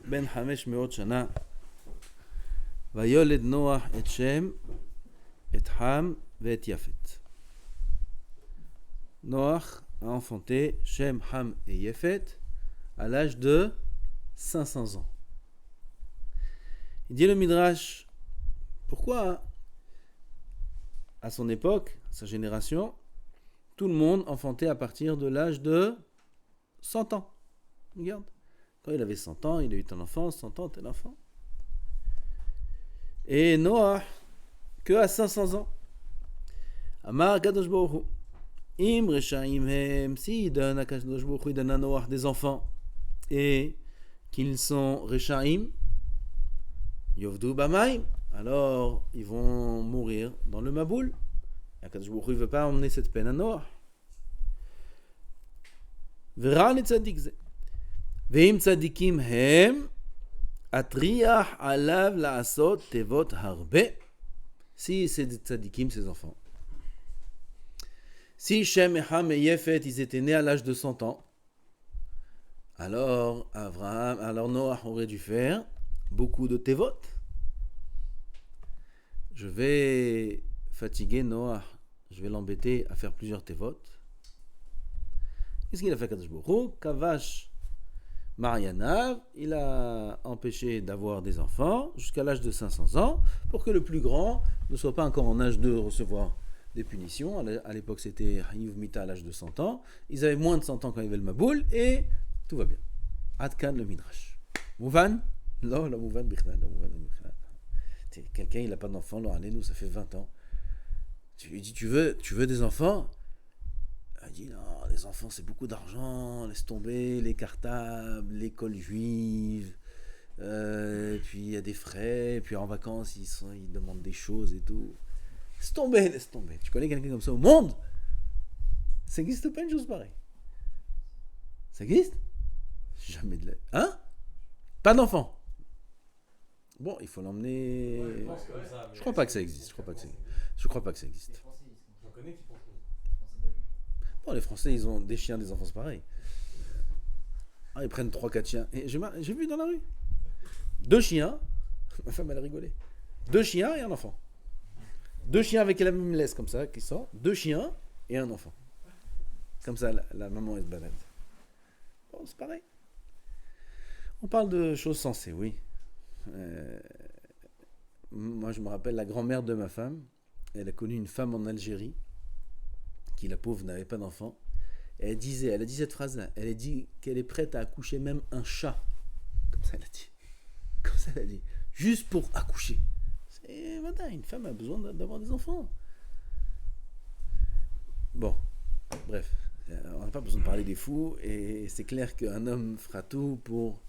בן 500 שנה. ויולד נוח את שם, את חם ואת יפת. Noach a enfanté Shem, Ham et Yefet à l'âge de 500 ans. Il dit le Midrash, pourquoi à son époque, sa génération, tout le monde enfantait à partir de l'âge de 100 ans. Regarde, quand il avait 100 ans, il a eu un enfant, 100 ans, tel enfant. Et Noah, que à 500 ans. Amar Kadosh Baruch Hu. Im Reshaim Hem, si donne à Kadosh Baruch Hu, il donne à Noah des enfants, et qu'ils sont Reshaim, Yovdu Bamaim, alors ils vont mourir dans le Maboul. Et Kadosh Baruch Hu ne veut pas emmener cette peine à Noah. Vera Netzadik Ze. Veim Tzadikim Hem, Atriach Alav Laasot Tevot Harbe. Si c'est des Tzadikim, ces enfants. Si Shem, Ham et Yefet, ils étaient nés à l'âge de 100 ans, alors Noah aurait dû faire beaucoup de Tevot. Je vais fatiguer Noah, je vais l'embêter à faire plusieurs Tevot. Qu'est-ce qu'il a fait Kadosh Baruch Hu? Kavash Marianav, il a empêché d'avoir des enfants jusqu'à l'âge de 500 ans pour que le plus grand ne soit pas encore en âge de recevoir des punitions. À l'époque, c'était Hayuv Mita à l'âge de 100 ans. Ils avaient moins de 100 ans quand il y avait le Maboul et tout va bien. Adkan le Midrash. Mouvan? Non, la Mouvan Bichnal. Quelqu'un, il n'a pas d'enfant, nous, ça fait 20 ans. Tu lui dis, tu veux des enfants? Il dit, non, les enfants, c'est beaucoup d'argent, laisse tomber, les cartables, l'école juive, puis il y a des frais, puis en vacances, ils demandent des choses et tout. Laisse tomber. Tu connais quelqu'un comme ça au monde? Ça n'existe pas une chose pareille. Ça existe? Jamais de la... Hein? Pas d'enfant. Bon, il faut l'emmener... Ouais, je crois pas que ça existe. Je crois pas que ça existe. Bon, les Français, ils ont des chiens, des enfants, c'est pareil. Ils prennent 3-4 chiens. Et j'ai vu dans la rue. 2 chiens. Ma femme, elle a rigolé. 2 chiens et un enfant. 2 chiens avec la même laisse comme ça, qui sort. 2 chiens et un enfant. Comme ça, la maman, elle se balade. Bon, c'est pareil. On parle de choses sensées, oui. Moi, je me rappelle la grand-mère de ma femme. Elle a connu une femme en Algérie qui, la pauvre, n'avait pas d'enfant. Elle a dit cette phrase-là. Elle a dit qu'elle est prête à accoucher même un chat. Comme ça, elle a dit. Juste pour accoucher. Et voilà, une femme a besoin d'avoir des enfants. Bon, bref, on n'a pas besoin de parler des fous, et c'est clair qu'un homme fera tout pour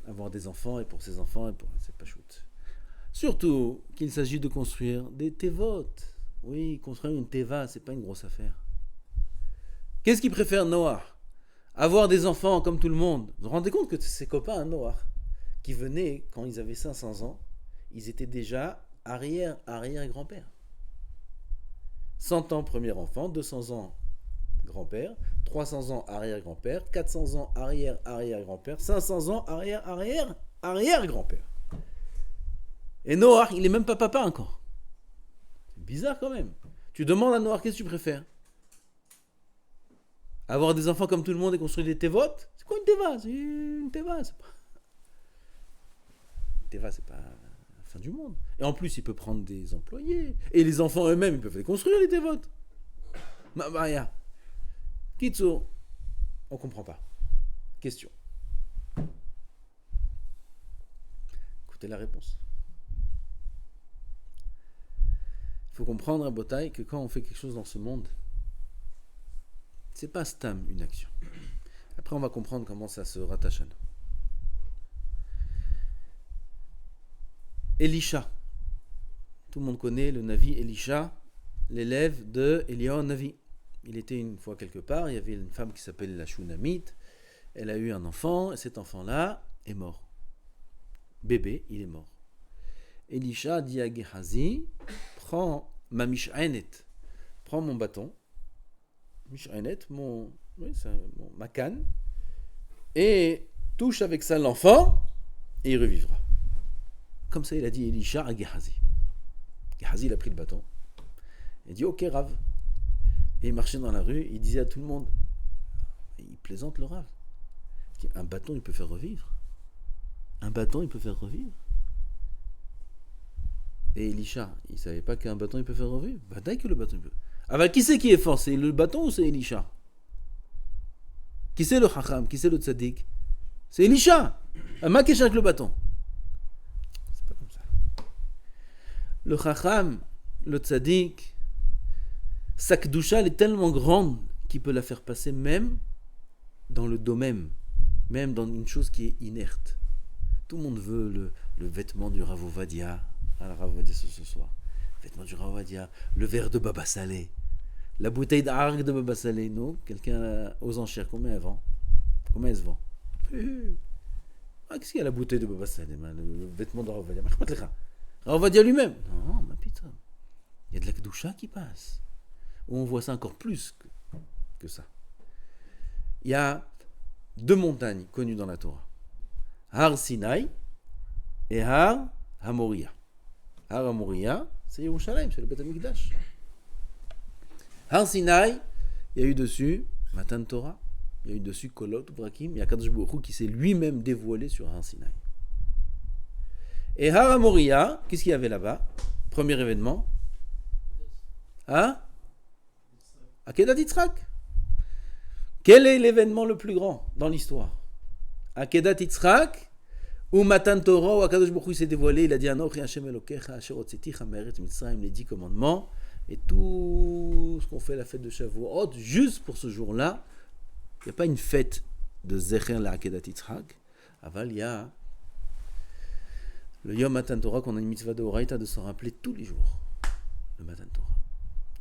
avoir des enfants, et pour ses enfants, c'est pas shoot. Surtout qu'il s'agit de construire des tevot. Oui, construire une teva, c'est pas une grosse affaire. Qu'est-ce qu'il préfère Noah? Avoir des enfants comme tout le monde. Vous vous rendez compte que ses copains, Noah, qui venaient quand ils avaient 500 ans, ils étaient déjà arrière-grand-père. 100 ans premier enfant, 200 ans grand-père, 300 ans arrière-grand-père, 400 ans arrière-arrière-grand-père, 500 ans arrière-arrière-arrière-grand-père. Et Noah, il est même pas papa encore. C'est bizarre quand même. Tu demandes à Noah, qu'est-ce que tu préfères? Avoir des enfants comme tout le monde et construire des tevot? C'est quoi une teva? Une teva, c'est pas la fin du monde. Et en plus, il peut prendre des employés. Et les enfants eux-mêmes, ils peuvent les construire, les tevot. Mabaya. Kitso. On comprend pas. Question. Écoutez la réponse. Il faut comprendre à Botaï que quand on fait quelque chose dans ce monde, c'est pas stam une action. Après, on va comprendre comment ça se rattache à nous. Elisha. Tout le monde connaît le Navi Elisha, l'élève de Eliyahu Navi. Il était une fois quelque part, il y avait une femme qui s'appelle la Shunamite. Elle a eu un enfant, et cet enfant-là est mort. Bébé, il est mort. Elisha dit à Gehazi, prends ma mish'anet, prends mon bâton, mish'anet, ma canne, et touche avec ça l'enfant, et il revivra. Comme ça, il a dit Elisha à Gehazi. Gehazi, il a pris le bâton. Il dit ok, Rav. Et il marchait dans la rue, il disait à tout le monde, il plaisante le Rav. Un bâton, il peut faire revivre. Un bâton, il peut faire revivre. Et Elisha, il ne savait pas qu'un bâton, il peut faire revivre. Bah, dès que le bâton, il peut. Ah bah, qui c'est qui est fort? C'est le bâton ou c'est Elisha? Qui c'est le Chacham? Qui c'est le Tzadik? C'est Elisha. Ma qui avec le bâton. C'est pas comme ça. Le Chacham, le Tzadik, sa Kedusha, elle est tellement grande qu'il peut la faire passer même dans le domaine, même dans une chose qui est inerte. Tout le monde veut le vêtement du Rav Ovadia. Ah, le Rav Ovadia ce soir. Le vêtement du Rav Ovadia. Le verre de Baba Salé. La bouteille d'argue de Baba Salé. Non, quelqu'un aux enchères. Combien elle vend? Combien elle se vend? Qu'est-ce qu'il y a la bouteille de Baba Salé? Le vêtement de Rav Ovadia. Rav Ovadia lui-même. Non, ma putain. Il y a de la Kedusha qui passe. On voit ça encore plus que ça. Il y a deux montagnes connues dans la Torah. Har Sinai et Har Hamoria. Har Hamoria, c'est Yerushalayim, c'est le Beth Amikdash. Har Sinai, il y a eu dessus Matan Torah, il y a eu dessus Kolot, Brakim, il y a Kadosh Baruch Hu qui s'est lui-même dévoilé sur Har Sinai. Et Har Hamoria, qu'est-ce qu'il y avait là-bas? Premier événement. Akedat Yitzhak. Quel est l'événement le plus grand dans l'histoire? Akedat Yitzhak ou Matan Torah, où Akadosh Baruch Hu s'est dévoilé, il a dit Anochi Hashem Elokecha Asher Hotzeticha Me'eretz Mitzrayim, les 10 commandements, et tout ce qu'on fait la fête de Shavuot, juste pour ce jour-là, il n'y a pas une fête de Zecher la Akedat Yitzhak, aval il y a le Yom Matan Torah qu'on a une mitzvah de Horaïta de s'en rappeler tous les jours, le Matan Torah.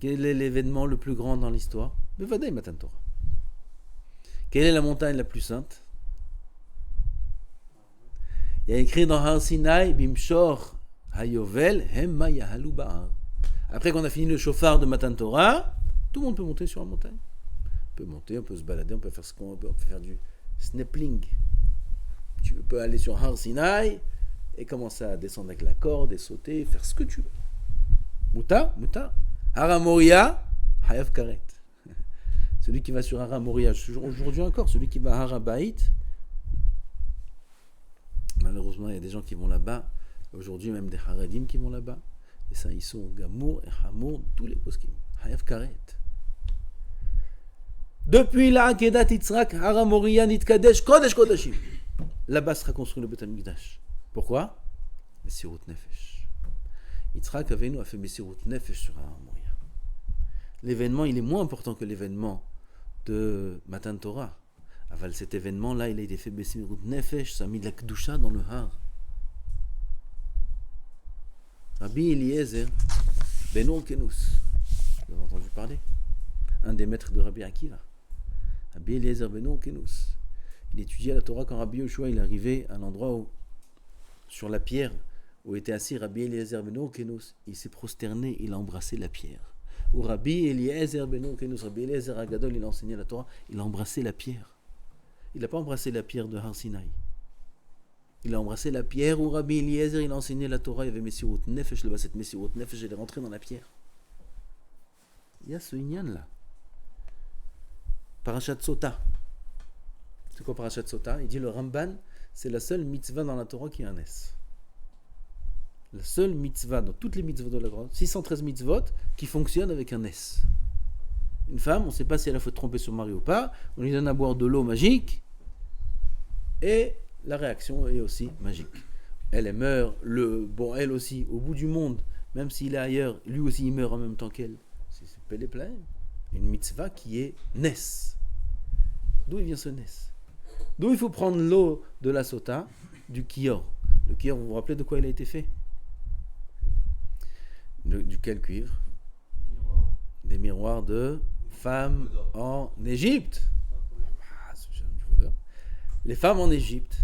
Quel est l'événement le plus grand dans l'histoire? Bevadai Matan Torah. Quelle est la montagne la plus sainte? Il y a écrit dans Har Sinai, Bimshor Hayovel, Hemma Yahalu Ba'ar. Après qu'on a fini le chauffard de Matan Torah, tout le monde peut monter sur la montagne. On peut monter, on peut se balader, on peut faire ce qu'on veut, on peut faire du snappling. Tu peux aller sur Har Sinai et commencer à descendre avec la corde et sauter, faire ce que tu veux. Muta. Har Hamoria, Hayav Karet. Celui qui va sur Har Hamoria, aujourd'hui encore, celui qui va à Har Habayit, malheureusement, il y a des gens qui vont là-bas. Aujourd'hui, même des Haradim qui vont là-bas. Et ça, ils sont Gamour et Hamour, tous les poskim. Hayav Karet. Depuis la Akedat Yitzhak, Har Hamoria, Nitkadesh, Kodesh Kodashim. Là-bas sera construit le Beth Amikdash. Pourquoi? Messirut Nefesh. Yitzhak Avenu a fait Messirut Nefesh sur Har Hamoria. L'événement, il est moins important que l'événement de Matan Torah. Aval, cet événement-là, il a été fait Messirut Nefesh, ça a mis de la Kedusha dans le Har. Rabbi Eliezer ben Orkenus, vous avez entendu parler? Un des maîtres de Rabbi Akiva. Rabbi Eliezer ben Orkenus. Il étudiait la Torah quand Rabbi Yoshua il est arrivé à l'endroit où, sur la pierre où était assis Rabbi Eliezer ben Orkenus, il s'est prosterné, il a embrassé la pierre. Où Rabbi Eliezer ben Orkenus, Rabbi Eliezer Agadol, il a enseigné la Torah, il a embrassé la pierre. Il n'a pas embrassé la pierre de Har Sinai. Il a embrassé la pierre où Rabbi Eliezer il a enseigné la Torah. Il y avait Messirut Nefesh là-bas. Cette Messirut Nefesh, elle est rentrée dans la pierre. Il y a ce inyan là. Parashat Sota. C'est quoi Parashat Sota? Il dit le Ramban, c'est la seule mitzvah dans la Torah qui a un S. La seule mitzvah dans toutes les mitzvot de la Torah, 613 mitzvot, qui fonctionne avec un S. Une femme, on ne sait pas si elle a fait tromper son mari ou pas, on lui donne à boire de l'eau magique, et la réaction est aussi magique. Elle meurt, elle aussi, au bout du monde, même s'il est ailleurs, lui aussi il meurt en même temps qu'elle. C'est Pélé plein. Une mitzvah qui est Nes. D'où il vient ce Nes? D'où il faut prendre l'eau de la sota, du kior. Le kior, vous vous rappelez de quoi il a été fait? Du quel cuivre? Des miroirs de femmes en Égypte. Les femmes en Égypte,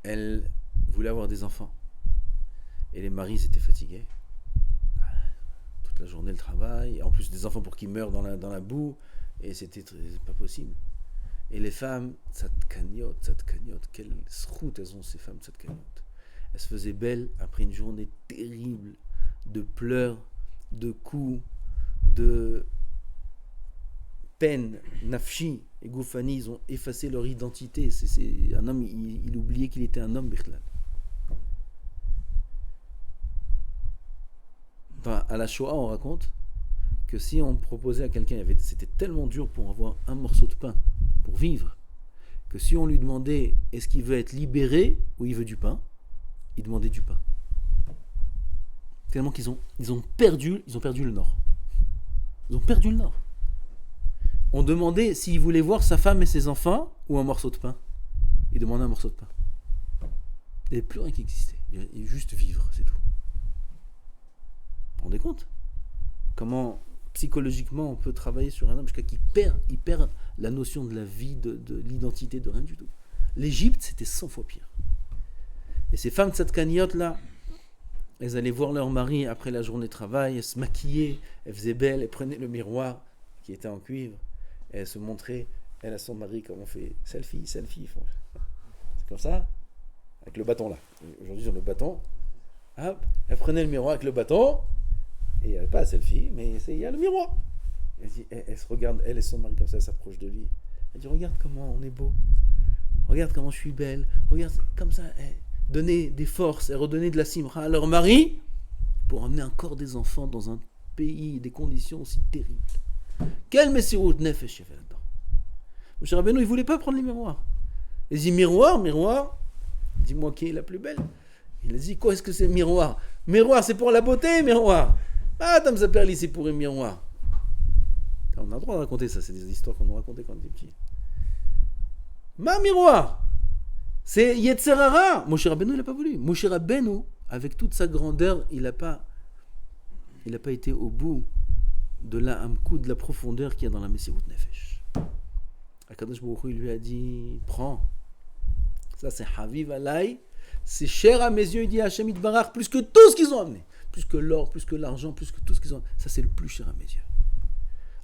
elles voulaient avoir des enfants. Et les maris étaient fatigués. Toute la journée, le travail. Et en plus, des enfants pour qu'ils meurent dans la boue. Et c'était pas possible. Et les femmes, tzadkaniot, quelle route elles ont ces femmes tzadkaniot. Elles se faisaient belles après une journée terrible de pleurs, de coups, de peine, nafshi et goufani. Ils ont effacé leur identité. C'est un homme, il oubliait qu'il était un homme, Bichlal. Enfin, à la Shoah, on raconte que si on proposait à quelqu'un, c'était tellement dur pour avoir un morceau de pain, pour vivre, que si on lui demandait est-ce qu'il veut être libéré ou il veut du pain, il demandait du pain. Tellement qu'ils ont perdu le nord. Ils ont perdu le nord. On demandait s'il voulait voir sa femme et ses enfants ou un morceau de pain. Il demandait un morceau de pain. Il n'y avait plus rien qui existait. Il y avait juste vivre, c'est tout. Vous vous rendez compte comment psychologiquement on peut travailler sur un homme jusqu'à qu'il perd la notion de la vie, de l'identité, de rien du tout. L'Égypte, c'était 100 fois pire. Et ces femmes tzadkaniyot là, elles allaient voir leur mari après la journée de travail, elles se maquillaient, elles faisaient belles, elles prenaient le miroir qui était en cuivre, et elles se montraient, elle à son mari, comme on fait selfie. C'est comme ça, avec le bâton là. Aujourd'hui, ils ont le bâton. Hop, elle prenait le miroir avec le bâton, et il n'y avait pas un selfie, mais il y a le miroir. Elle se regarde, elle et son mari comme ça, elle s'approche de lui. Elle dit, regarde comment on est beau. Regarde comment je suis belle. Regarde comme ça, donner des forces et redonner de la simra à leur mari pour emmener encore des enfants dans un pays, des conditions aussi terribles. Quel messirut nefesh il y avait là-dedans. Moshe Rabbeinu, il ne voulait pas prendre les miroirs. Il dit, miroir, dis-moi qui est la plus belle. Il a dit, quoi est-ce que c'est miroir? Miroir, c'est pour la beauté, miroir. Ah, Tam Saperli, c'est pour un miroir. On a le droit de raconter ça, c'est des histoires qu'on nous racontait quand on était petit. Ma miroir, c'est Yetzerara. Moshe Rabbeinu, il n'a pas voulu. Moshe Rabbeinu, avec toute sa grandeur, il n'a pas été au bout de de la profondeur qu'il y a dans la Messirut Nefesh. Akadosh Baruch Hu, il lui a dit, prends. Ça, c'est Haviv Alay. C'est cher à mes yeux, il dit à Hashem Itbarach, plus que tout ce qu'ils ont amené. Plus que l'or, plus que l'argent, plus que tout ce qu'ils ont. Ça, c'est le plus cher à mes yeux.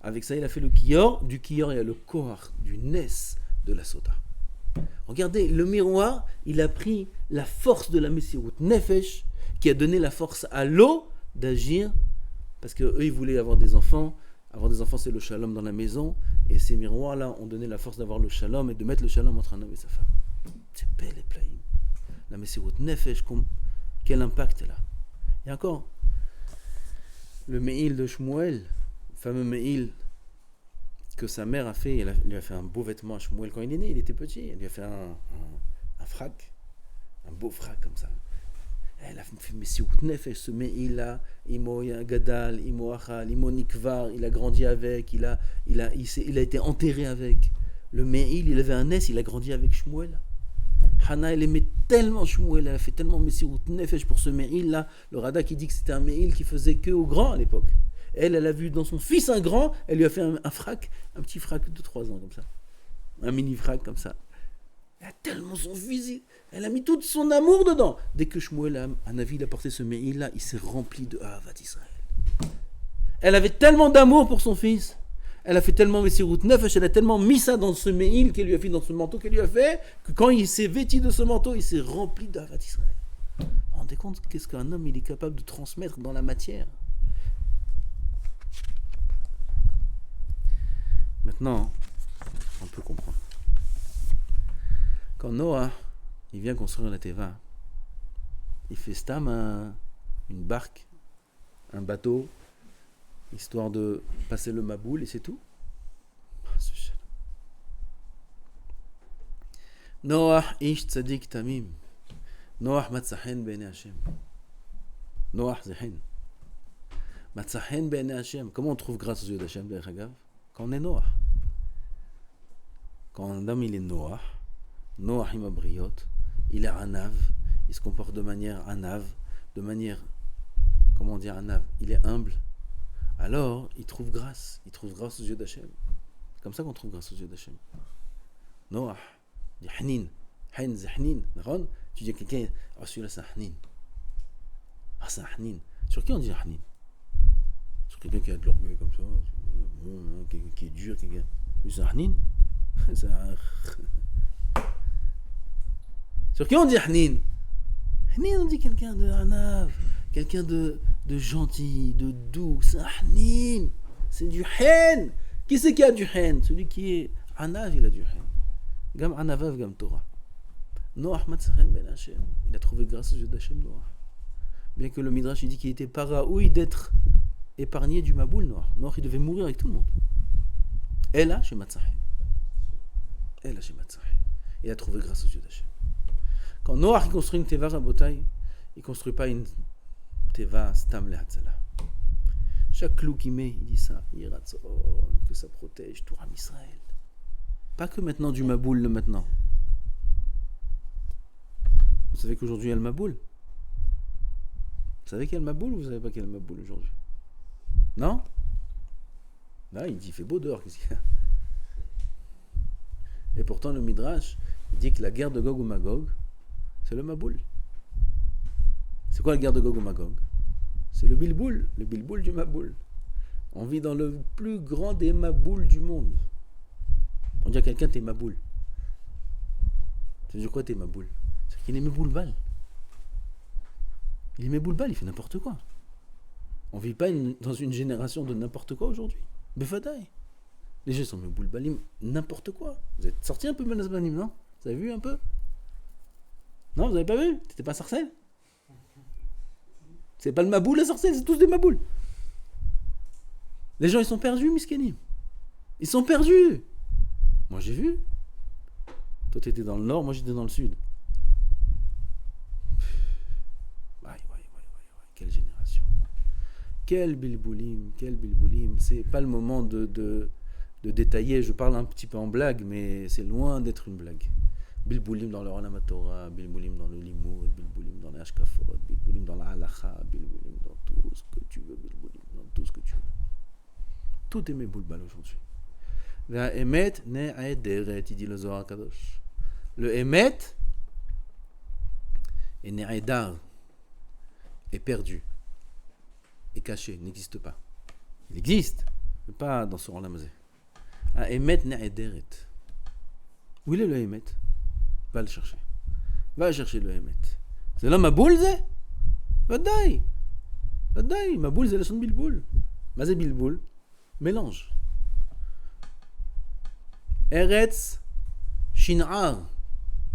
Avec ça, il a fait le Kiyor. Du Kiyor, il y a le Kohar, du Nes de la Sota. Regardez, le miroir, il a pris la force de la Messirut Nefesh, qui a donné la force à l'eau d'agir, parce qu'eux, ils voulaient avoir des enfants. Avoir des enfants, c'est le shalom dans la maison. Et ces miroirs-là ont donné la force d'avoir le shalom et de mettre le shalom entre un homme et sa femme. C'est belle et plaïm. La Messirut Nefesh, quel impact elle a. Et encore, le Me'il de Shmuel, le fameux Me'il que sa mère a fait, elle lui a fait un beau vêtement à Shmuel quand il est né, il était petit, elle lui a fait un frac, un beau frac comme ça. Elle a fait Messirut Nefesh, ce Me'il-là, Imo Gadal, Imo Achal, Imo Nikvar, il a grandi avec, il a été enterré avec. Le Me'il, il avait un Nes, il a grandi avec Shmuel. Hana, elle aimait tellement Shmuel, elle a fait tellement Messirut Nefesh pour ce Me'il-là. Le Rada qui dit que c'était un Me'il qui faisait que aux grands à l'époque. Elle a vu dans son fils un grand, elle lui a fait un frac, un petit frac de 3 ans comme ça. Un mini frac comme ça. Elle a tellement son physique, elle a mis tout son amour dedans. Dès que Shmuel Hanavi il a porté ce Me'il-là, il s'est rempli de Ahavat Israël. Elle avait tellement d'amour pour son fils. Elle a fait tellement Messirut Nefesh, elle a tellement mis ça dans ce Me'il qu'elle lui a fait, dans ce manteau qu'elle lui a fait, que quand il s'est vêti de ce manteau, il s'est rempli d'Ahavat Israël. Vous vous rendez compte qu'est-ce qu'un homme il est capable de transmettre dans la matière? Maintenant, on peut comprendre. Quand Noah, il vient construire la Teva, il fait stam une barque, un bateau, histoire de passer le Maboul et c'est tout. Noah ish tzadik tamim. Noah matzahen b'nei Hashem. Noah zehen. Matzahen b'nei Hashem. Comment on trouve grâce aux yeux d'Hashem, quand on est Noah. Quand un homme il est Noah, Noah imabriot, il est anav, il se comporte de manière anav, de manière, comment dire anav, il est humble. Alors, il trouve grâce aux yeux d'Hachem. C'est comme ça qu'on trouve grâce aux yeux d'Hachem. Noah, il dit Hanin, Hain, c'est Hanin. Tu dis à quelqu'un, ah celui-là c'est Hanin. Ah c'est Hanin. Sur qui on dit Hanin? Sur quelqu'un qui a de l'orgueil comme ça, qui est dur, quelqu'un. C'est Hanin. Sur qui on dit Hnin? Hnin, on dit quelqu'un de Hanav, quelqu'un de gentil, de doux. C'est un Hnin. C'est du Hen. Qui c'est qui a du Hen? Celui qui est Hanav, il a du Hen. Gam Hanavav, Gam Torah. Noach Matzachen Ben Hashem. Il a trouvé grâce aux yeux d'Hachem Noach. Bien que le Midrash il dit qu'il était pas raoui d'être épargné du Maboul Noach. Noach il devait mourir avec tout le monde. Et là, chez Matzahen. Il a trouvé grâce aux yeux d'Hachem. Quand Noach il construit une teva rabotai, il construit pas une teva stam lehatzala. Chaque clou qu'il met, il dit ça, que ça protège tout Am Israël. Pas que maintenant du Maboul, le maintenant. Vous savez qu'aujourd'hui il y a le Maboul? Vous savez qu'il y a le Maboul ou vous savez pas qu'il y a le Maboul aujourd'hui? Non? Là, il dit il fait beau dehors, qu'est-ce qu'il y a? Et pourtant, le Midrash, il dit que la guerre de Gog ou Magog, c'est le Maboul. C'est quoi la guerre de Gog ou Magog? C'est le Bilboul du Maboul. On vit dans le plus grand des Mabouls du monde. On dit à quelqu'un, t'es Maboul. Tu veux dire quoi, t'es Maboul? C'est qu'il aimait Boulbal. Il aimait Boulbal, il fait n'importe quoi. On vit pas dans une génération de n'importe quoi aujourd'hui. Befadaï. Les gens sont mis Boulbalim, n'importe quoi. Vous êtes sorti un peu Benazbanim, non? Vous avez vu un peu? Non, vous avez pas vu? T'étais pas Sarcelle? C'est pas le Maboul, la Sarcelle, c'est tous des Mabouls. Les gens, ils sont perdus, Miskenim. Ils sont perdus. Moi, j'ai vu. Toi, t'étais dans le nord, moi, j'étais dans le sud. Quelle génération. Quel bilboulim. C'est pas le moment de détailler, je parle un petit peu en blague, mais c'est loin d'être une blague. Bilboulim dans le Olam Torah, bilboulim dans le Limoud, bilboulim dans les Hashkafot, bilboulim dans la Halacha, bilboulim dans tout ce que tu veux, bilboulim dans tout ce que tu veux. Tout est méboulbal aujourd'hui. La Emet ne'ederet, il dit le Zohar Kadosh. Le Emet est ne'edar, est perdu, est caché, n'existe pas. Il existe, mais pas dans ce Olam Hazeh. Un Emet ne'ederet. Où il est le Emet? Va le chercher. Va chercher le Emet. C'est là Maboul, c'est? Vadaï. Maboul, c'est la son Bilboul. Mazé Bilboul. Mélange. Eretz Shin'ar.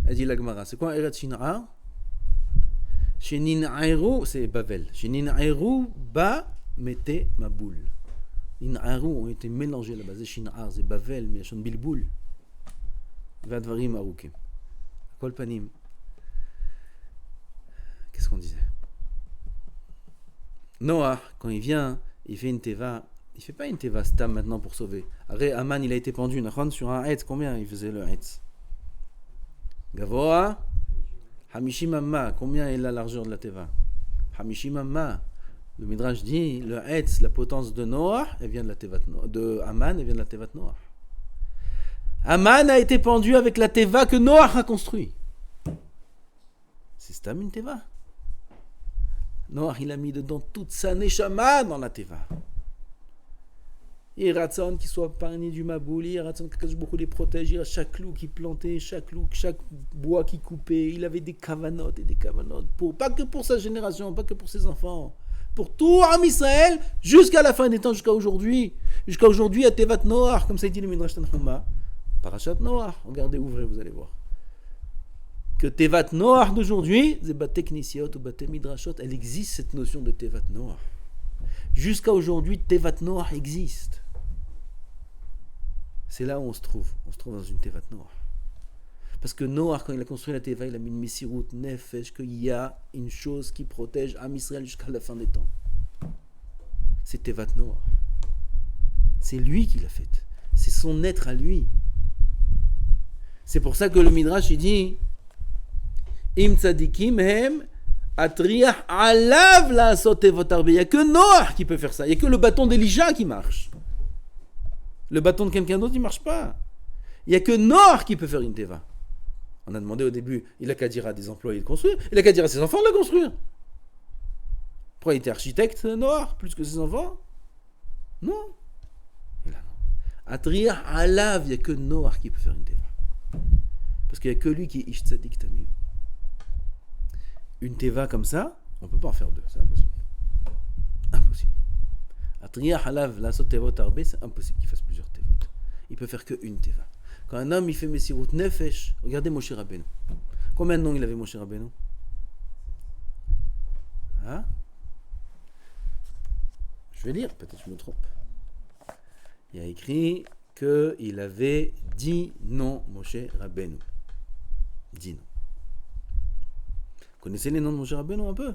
Elle dit la Gemara. C'est quoi Eretz Shin'ar? Shenin'aïrou, c'est Bavel. Shenin'aïrou ba mette Maboul. Nin'aïrou ont été mélangés là-bas. C'est Shin'ar, c'est Bavel, mais la son Bilboul. Vadvarim Aroukim. Kol Panim. Qu'est-ce qu'on disait? Noah, quand il vient, il fait une teva. Il fait pas une teva stam maintenant pour sauver. Après, Aman, il a été pendu sur un hetz. Combien il faisait le hetz? Gavoa Hamishim Amma. Combien est la largeur de la teva? Hamishim Amma. Le Midrash dit le hetz, la potence de Noah, elle vient de la teva de Aman, elle vient de la teva de Noah. Aman a été pendu avec la teva que Noach a construit. C'est stam une teva. Noach, il a mis dedans toute sa neshama dans la teva. Il ratson qu'il soit parni du Maboul, il ratson que beaucoup les protège, il a chaque clou qui plantait, chaque bois qui coupait, il avait des kavanotes et des kavanotes, pas que pour sa génération, pas que pour ses enfants, pour tout Am Israël, jusqu'à la fin des temps, jusqu'à aujourd'hui à Tevat Noach, comme ça dit le Midrash Tanchuma. Parashat Noach, regardez, ouvrez, vous allez voir. Que Tevat Noach d'aujourd'hui, c'est Bate Knisiot ou Bate Midrashot, elle existe cette notion de Tevat Noach. Jusqu'à aujourd'hui, Tevat Noach existe. C'est là où on se trouve dans une Tevat Noach. Parce que Noach, quand il a construit la Teva, il a mis une Messirut Nefesh, qu'il y a une chose qui protège Am Israël jusqu'à la fin des temps. C'est Tevat Noach. C'est lui qui l'a faite. C'est son être à lui. C'est pour ça que le Midrash il dit Im tzadikim hem atriach alav la sotevot arbe. Il n'y a que Noach qui peut faire ça. Il n'y a que le bâton d'Elijah qui marche. Le bâton de quelqu'un d'autre, il ne marche pas. Il n'y a que Noach qui peut faire une teva. On a demandé au début, il n'a qu'à dire à des employés de construire. Il n'a qu'à dire à ses enfants de la construire. Pourquoi il était architecte, Noach, plus que ses enfants? Non. Et là, non. Atriah alav, il n'y a que Noach qui peut faire une teva. Parce qu'il n'y a que lui qui est ish tzadik tamim. Une teva comme ça, on ne peut pas en faire deux, c'est impossible. Impossible. Atriah alav, la sot tevot arbe, c'est impossible qu'il fasse plusieurs tevot. Il peut faire qu'une teva. Quand un homme il fait Messirut Nefesh, regardez Moshe Rabbeinu. Combien de noms il avait Moshe Rabbeinu? Hein? Je vais lire, peut-être je me trompe. Il y a écrit qu'il avait 10 noms Moshe Rabbeinu. 10 noms. Vous connaissez les noms de Moshe Rabbeinu un peu?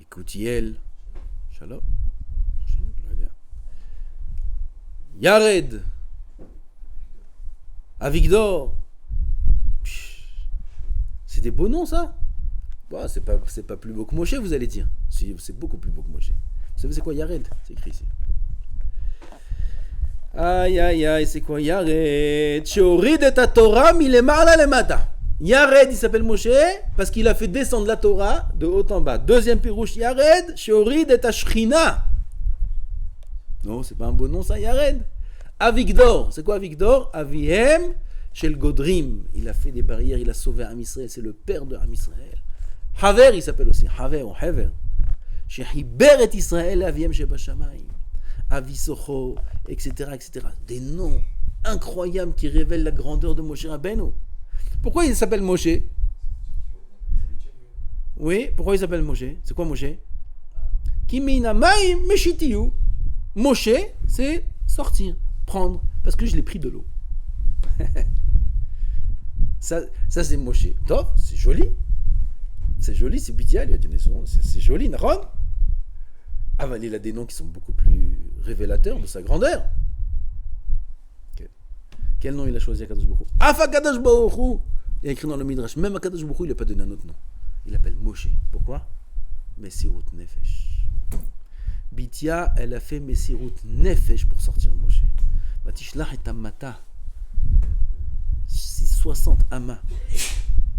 Écoutiel, Shalom, Yared, Avigdor. C'est des beaux noms ça? Bah, c'est pas plus beau que Moshe, vous allez dire. C'est beaucoup plus beau que Moshe. Vous savez c'est quoi Yared? C'est écrit ici. Aïe aïe aïe, c'est quoi Yared? Shorid et Torah milemala lemata. Yared, il s'appelle Moshe parce qu'il a fait descendre la Torah de haut en bas. Deuxième pirouche Yared, Shorid et Ashrina. Non, c'est pas un beau nom ça, Yared. Avigdor, c'est quoi Avigdor? Avihem Shel Godrim. Il a fait des barrières, il a sauvé Am Israël, c'est le père de Am Israël. Haver, il s'appelle aussi Haver ou Hever. Shehiber et Israël, Avihem Sheba Shamayim. Avisocho, etc., etc. Des noms incroyables qui révèlent la grandeur de Moshe Rabbeinu. Pourquoi il s'appelle Moshe? Oui, pourquoi il s'appelle Moshe? C'est quoi Moshe? Kimina Maim Meshitiyu. Moshe, c'est sortir, prendre, parce que je l'ai pris de l'eau. ça c'est Moshe. Top, c'est joli. C'est joli, c'est Bithia, il a donné son nom. C'est joli, Naron. Ah, ben, il a des noms qui sont beaucoup plus révélateurs de sa grandeur. Okay. Quel nom il a choisi à Kadosh Baruch Hu? Afa Kadosh Baruch Hu. Il y a écrit dans le Midrash, même à Kadosh Baruch Hu, il n'a pas donné un autre nom. Il l'appelle Moshe. Pourquoi? Messirut Nefesh. Bithia, elle a fait Messirut Nefesh pour sortir Moshe. Batishlach et Amata. 60 amas.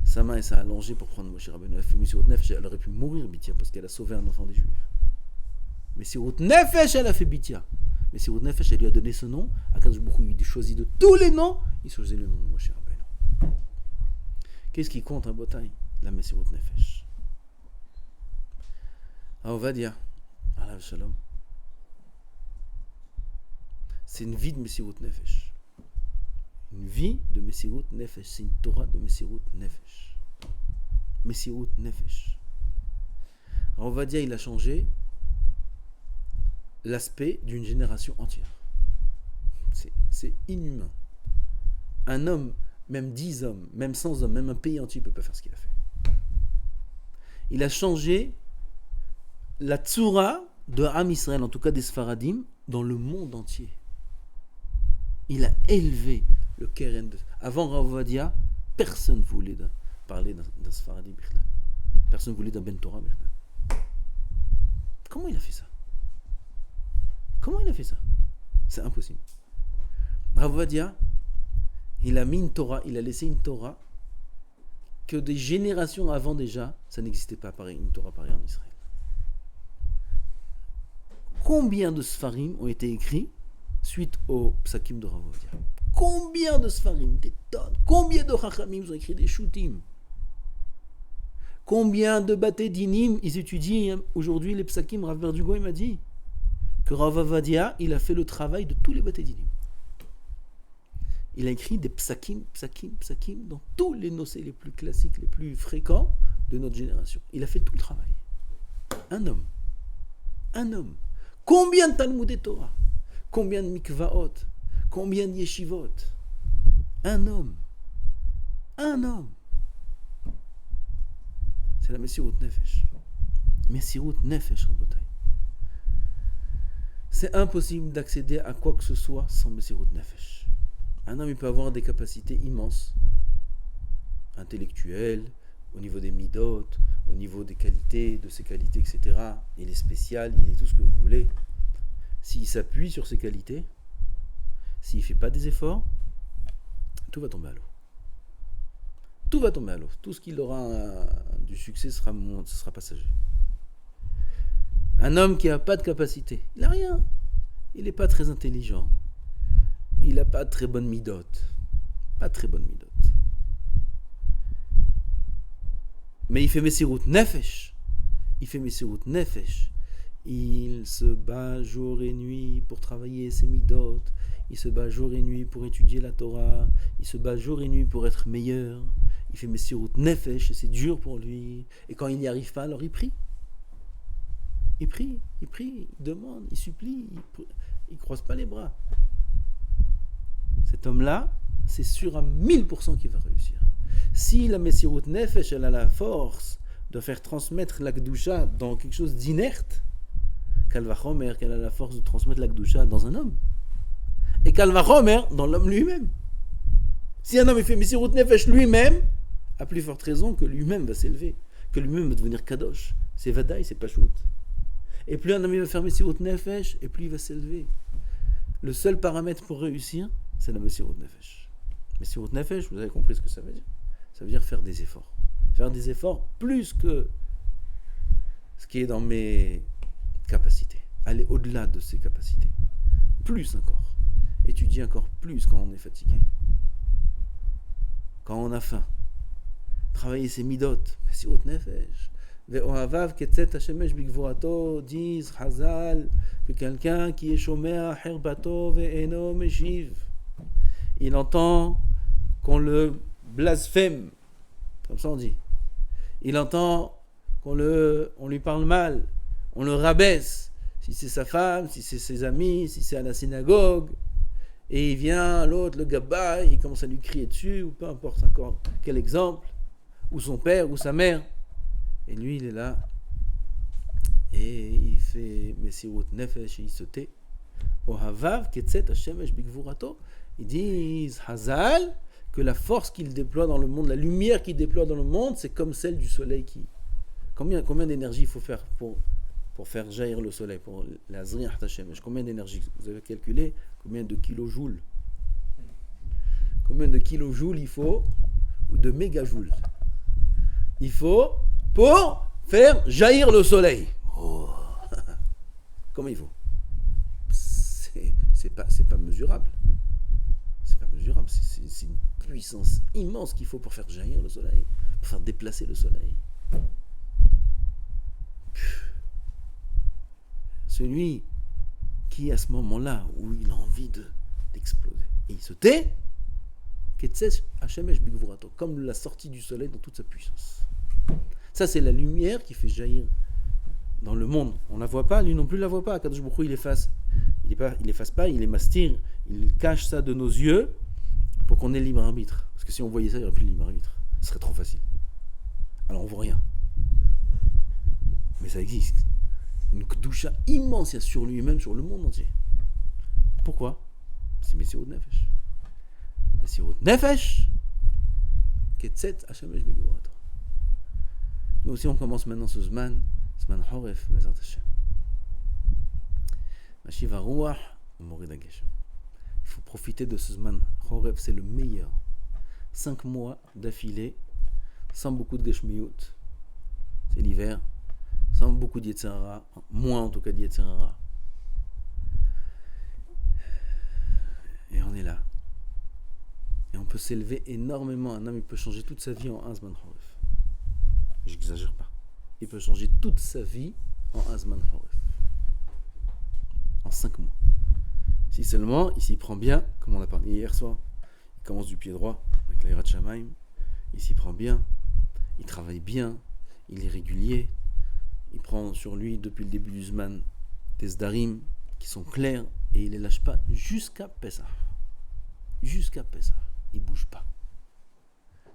Sa main, elle s'est allongée pour prendre Moshe Rabbeinu. Elle a fait Messirut Nefesh. Elle aurait pu mourir, Bithia, parce qu'elle a sauvé un enfant des Juifs. Messirut Nefesh, elle a fait Bithia. Messirut Nefesh, elle lui a donné ce nom. À Kadosh Baruch Hu, il choisit de tous les noms, il choisit le nom de Moshe Rabbeinu. Qu'est-ce qui compte en bataille? La Messirut Nefesh. Ah, on va dire. Allah Shalom. C'est une vie de Messirut Nefesh. Une vie de Messirut Nefesh. C'est une Torah de Messirut Nefesh. Messirut Nefesh. Alors, on va dire, il a changé l'aspect d'une génération entière. C'est inhumain. Un homme, même 10 hommes, même 100 hommes, même un pays entier ne peut pas faire ce qu'il a fait. Il a changé la tsura de Am Israël, en tout cas des Sfaradim, dans le monde entier. Il a élevé le Keren. Avant Rav Ovadia, personne ne voulait parler d'un Sfaradim. Personne ne voulait d'un Ben Torah. Comment il a fait ça? Comment il a fait ça? C'est impossible. Rav Ovadia, il a mis une Torah, il a laissé une Torah que des générations avant déjà, ça n'existait pas pareil, une Torah pareille en Israël. Combien de Sfarim ont été écrits suite au Psakim de Rav Ovadia? Combien de Sfarim? Des tonnes. Combien de Chachamim ont écrit des Shutim? Combien de Baté Dinim ils étudient aujourd'hui les Psakim? Rav Berdugo il m'a dit que Rav Ovadia il a fait le travail de tous les Baté Dinim. Il a écrit des psakim dans tous les nocés les plus classiques, les plus fréquents de notre génération. Il a fait tout le travail. Un homme. Combien de Talmudé Torah? Combien de mikvaot? Combien de yeshivot? Un homme. C'est la Messirut Nefesh. Messirut Nefesh, Rabotai. C'est impossible d'accéder à quoi que ce soit sans Messirut Nefesh. Un homme, il peut avoir des capacités immenses, intellectuelles, au niveau des midot, au niveau des qualités, de ses qualités, etc. Il est spécial, il est tout ce que vous voulez. S'il s'appuie sur ses qualités, s'il ne fait pas des efforts, tout va tomber à l'eau. Tout va tomber à l'eau. Tout ce qu'il aura du succès ce sera passager. Un homme qui n'a pas de capacité, il n'a rien. il n'est pas très intelligent, il n'a pas très bonne midote, pas très bonne midote. Mais il fait Messirut Nefesh, il se bat jour et nuit pour travailler ses midot, il se bat jour et nuit pour étudier la Torah, il se bat jour et nuit pour être meilleur, il fait Messirut Nefesh et c'est dur pour lui, et quand il n'y arrive pas, alors il prie, il demande, il supplie, il croise pas les bras. Cet homme-là, c'est sûr à 1000% qu'il va réussir. Si la Messirut Nefesh, elle a la force de faire transmettre la Kedusha dans quelque chose d'inerte, qu'elle a la force de transmettre la Kedusha dans un homme. Et qu'elle va dans l'homme lui-même. Si un homme il fait Messirut Nefesh lui-même, à plus forte raison que lui-même va s'élever, que lui-même va devenir Kadosh. C'est Vadaï, c'est Pachout. Et plus un homme va faire Messirut Nefesh, et plus il va s'élever. Le seul paramètre pour réussir, c'est la Messirut Nefesh. Messirut Nefesh, vous avez compris ce que ça veut dire. Ça veut dire faire des efforts. Faire des efforts plus que ce qui est dans mes capacités. Aller au-delà de ses capacités. Plus encore. Étudier encore plus quand on est fatigué. Quand on a faim. Travailler ses midot. Messirut Nefesh. Ve'ohavav ketzet hashemesh bigvorato, disent Hazal, que quelqu'un qui est shomea herbato ve'eno meshiv. Il entend qu'on le blasphème, comme ça on dit. Il entend qu'on lui parle mal, on le rabaisse, si c'est sa femme, si c'est ses amis, si c'est à la synagogue, et il vient, l'autre, le gabbai, il commence à lui crier dessus, ou peu importe encore quel exemple, ou son père, ou sa mère, et lui il est là, et il fait Messirut Nefesh, et il se tait. Ohavav ketzet hashemesh bigvurato, ils disent Hazal, que la force qu'il déploie dans le monde, la lumière qu'il déploie dans le monde, c'est comme celle du soleil qui... Combien d'énergie il faut faire pour faire jaillir le soleil, pour la Zriat Hashemesh? Combien d'énergie? Vous avez calculé combien de kilojoules? Combien de kilojoules il faut, ou de mégajoules il faut pour faire jaillir le soleil? Oh. Comment il faut? C'est pas mesurable. C'est pas mesurable. C'est une puissance immense qu'il faut pour faire jaillir le soleil, pour faire déplacer le soleil. Celui qui, à ce moment-là, où il a envie d'exploser, et il se tait, comme la sortie du soleil dans toute sa puissance. Ça, c'est la lumière qui fait jaillir dans le monde. On la voit pas, lui non plus la voit pas. Kadosh Baruch Hu, il efface pas, il est mastir, il cache ça de nos yeux pour qu'on ait libre arbitre. Parce que si on voyait ça, il n'y aurait plus de libre arbitre. Ce serait trop facile. Alors on voit rien. Mais ça existe. Une kedusha immense, il y a sur lui-même, sur le monde entier. Pourquoi? C'est Messirut Nefesh. Messirut Nefesh, Ketzet Hashemesh Bigvurato. Nous aussi, on commence maintenant ce Zman Horef, Bezrat Hashem. Mashiva Ruach, Morid HaGeshem. Il faut profiter de ce Zman Horef, c'est le meilleur. 5 mois d'affilée, sans beaucoup de Geshmiyut. C'est l'hiver. Sans beaucoup d'Yetzer Hara, moins en tout cas d'Yetzer Hara. Et on est là. Et on peut s'élever énormément. Un homme, il peut changer toute sa vie en un Zman Horef. J'exagère pas. Il peut changer toute sa vie en un Zman Horef. En 5 mois. Si seulement, il s'y prend bien, comme on a parlé hier soir, il commence du pied droit, avec l'Hirat Shamaim, il s'y prend bien, il travaille bien, il est régulier, il prend sur lui, depuis le début du Zman, des Zdarim qui sont clairs, et il ne les lâche pas jusqu'à Pessah. Jusqu'à Pessah. Il ne bouge pas.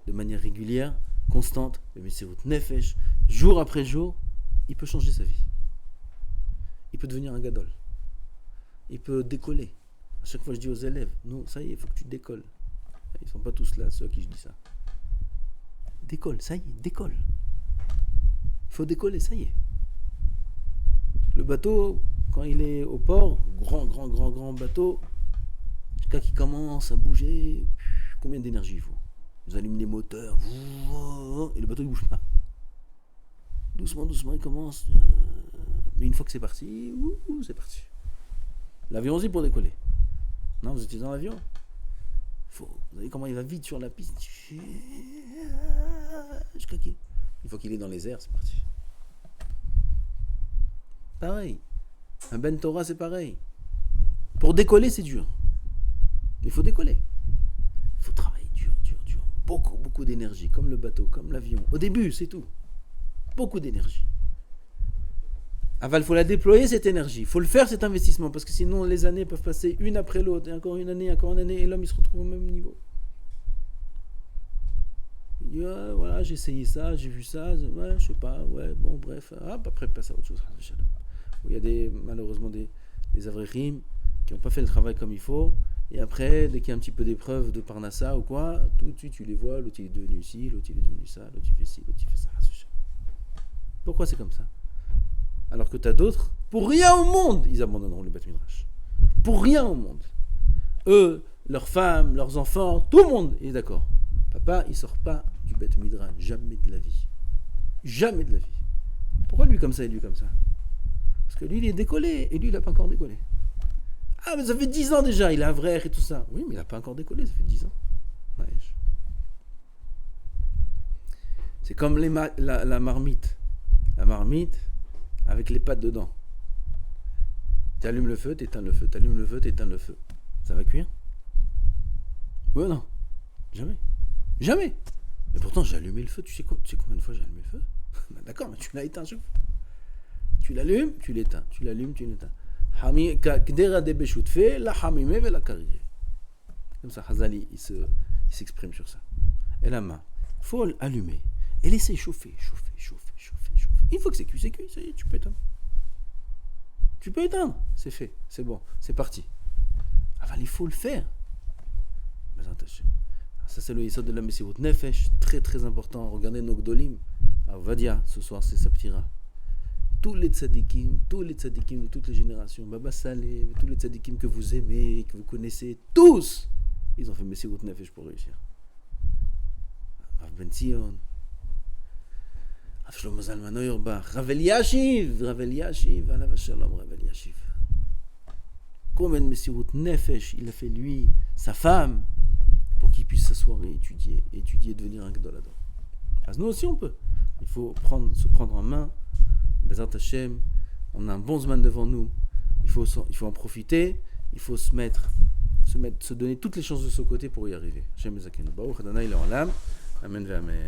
De manière régulière, constante, le Messirut Nefesh, jour après jour, il peut changer sa vie. Il peut devenir un gadol. Il peut décoller. À chaque fois, je dis aux élèves, non, ça y est, il faut que tu décolles. Ils ne sont pas tous là, ceux à qui je dis ça. Décolle, ça y est, décolle. Il faut décoller, ça y est. Le bateau, quand il est au port, grand bateau, jusqu'à qu'il commence à bouger, combien d'énergie il faut? Vous allumez les moteurs, et le bateau il bouge pas. Doucement, il commence. Mais une fois que c'est parti, c'est parti. L'avion aussi pour décoller. Non, vous étiez dans l'avion. Vous voyez comment il va vite sur la piste. Une fois qu'il est dans les airs, c'est parti. Pareil. Un Ben Torah, c'est pareil. Pour décoller, c'est dur. Mais il faut décoller. Il faut travailler dur. Beaucoup d'énergie, comme le bateau, comme l'avion. Au début, c'est tout. Beaucoup d'énergie. Il faut la déployer, cette énergie. Il faut le faire, cet investissement, parce que sinon, les années peuvent passer une après l'autre, et encore une année, et l'homme, il se retrouve au même niveau. Il dit, ah, voilà, j'ai essayé ça, j'ai vu ça, ouais, je sais pas, ouais, bon, bref, après, passe à autre chose. Il y a malheureusement des avrichim qui n'ont pas fait le travail comme il faut, et après, dès qu'il y a un petit peu d'épreuve de Parnassa ou quoi, tout de suite, tu les vois, l'autre, il est devenu ci, l'autre, il est devenu ça, l'autre, il fait ci, l'autre, il fait ça. Pourquoi c'est comme ça? Alors que tu as d'autres, pour rien au monde, ils abandonneront le Beth Midrash. Pour rien au monde. Eux, leurs femmes, leurs enfants, tout le monde est d'accord. Papa, il sort pas du Beth Midrash, jamais de la vie. Jamais de la vie. Pourquoi lui comme ça et lui comme ça? Parce que lui, il est décollé, et lui, il n'a pas encore décollé. Ah, mais ça fait 10 ans déjà, il est un vrai et tout ça. Oui, mais il n'a pas encore décollé, ça fait 10 ans. Ouais. C'est comme la marmite. La marmite, avec les pattes dedans. Tu allumes le feu, tu éteins le feu. Tu allumes le feu, tu éteins le feu. Ça va cuire? Oui ou non? Jamais. Jamais. Mais pourtant, j'ai allumé le feu. Tu sais combien de fois j'ai allumé le feu? D'accord, mais tu l'as éteint chaque fois. Tu l'allumes, tu l'éteins. Tu l'allumes, tu l'éteins. Comme ça, Hazali, il s'exprime sur ça. Et la main, il faut allumer et laisser chauffer. Une fois que c'est cuit, ça y est, tu peux éteindre. Tu peux éteindre, c'est fait, c'est bon, c'est parti. Il faut le faire. Ça, c'est le Yesod de la Messirut Nefesh, très très important. Regardez nos Gdolim. Vadia, ce soir, c'est sa petite. Tous les tzadikim de toutes les générations, Baba Saleh, tous les tzadikim que vous aimez, que vous connaissez, tous, ils ont fait Messirut Nefesh pour réussir. Rav Ben Zion, Rav Shlomo Zalman Auerbach, Rav Eliashiv, Alav Shalom, Rav Eliashiv. Combien de Messirut Nefesh il a fait lui, sa femme, pour qu'ils puissent s'asseoir et étudier et devenir un Gdolador. Nous aussi on peut. Il faut se prendre en main. Bezat Hashem, on a un bon zman devant nous. Il faut en profiter. Il faut se donner toutes les chances de ce côté pour y arriver. Hashem Ezakenu Baruch Adonai Le'olam. Amen ve Amen.